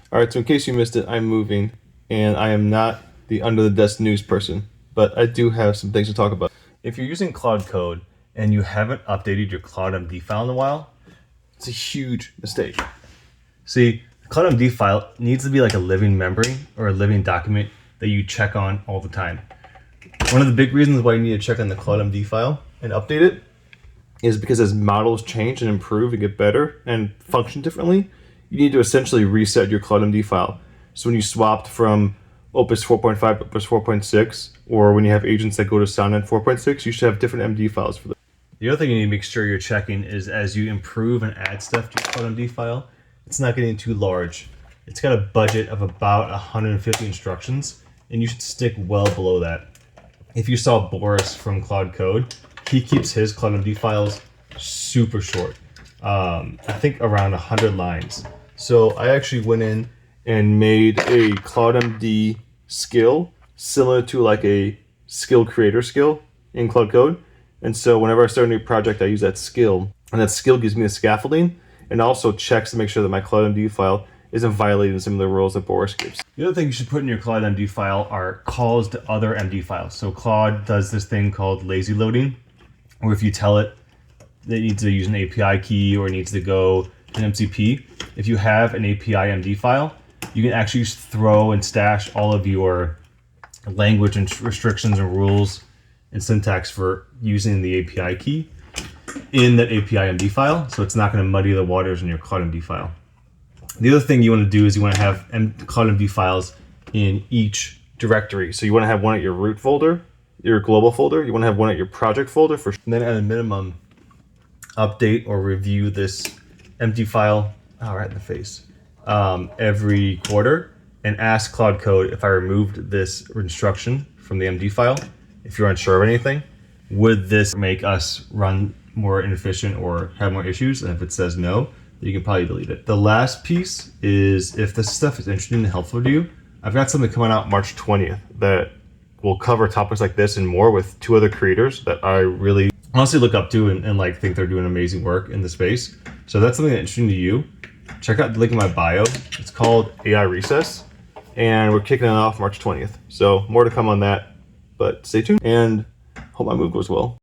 All right, so in case you missed it, I'm moving, and I am not the under the desk news person, but I do have some things to talk about. If you're using Claude Code and you haven't updated your Claude MD file in a while, it's a huge mistake. See, the Claude MD file needs to be like a living memory or a living document that you check on all the time. One of the big reasons why you need to check on the Claude MD file and update it is because as models change and improve and get better and function differently, you need to essentially reset your Claude MD file. So when you swapped from Opus 4.5 to Opus 4.6, or when you have agents that go to SoundEnd 4.6, you should have different MD files for them. The other thing you need to make sure you're checking is as you improve and add stuff to your Claude MD file, it's not getting too large. It's got a budget of about 150 instructions, and you should stick well below that. If you saw Boris from Claude Code, he keeps his Claude MD files super short. I think around 100 lines. So I actually went in and made a Claude MD skill similar to like a skill creator skill in Claude Code. And so whenever I start a new project, I use that skill, and that skill gives me the scaffolding and also checks to make sure that my Claude MD file isn't violating some of the rules that Boris gives. The other thing you should put in your Claude MD file are calls to other MD files. So Claude does this thing called lazy loading, or if you tell it that it needs to use an API key or it needs to go to an MCP, if you have an API MD file, you can actually throw and stash all of your language and restrictions and rules and syntax for using the API key in that API MD file, so it's not going to muddy the waters in your Claude MD file. The other thing you want to do is you want to have Claude MD files in each directory. So you want to have one at your root folder, your global folder. You want to have one at your project folder for, and then at a minimum, update or review this empty file, right in the face, every quarter, and ask Claude Code if I removed this instruction from the MD file. If you're unsure of anything, would this make us run more inefficient or have more issues? And if it says no, you can probably delete it. The last piece is if this stuff is interesting and helpful to you, I've got something coming out March 20th that will cover topics like this and more with two other creators that I really honestly look up to and like think they're doing amazing work in the space. So if that's something that's interesting to you, check out the link in my bio. It's called AI Recess, and we're kicking it off March 20th. So more to come on that, but stay tuned and hope my move goes well.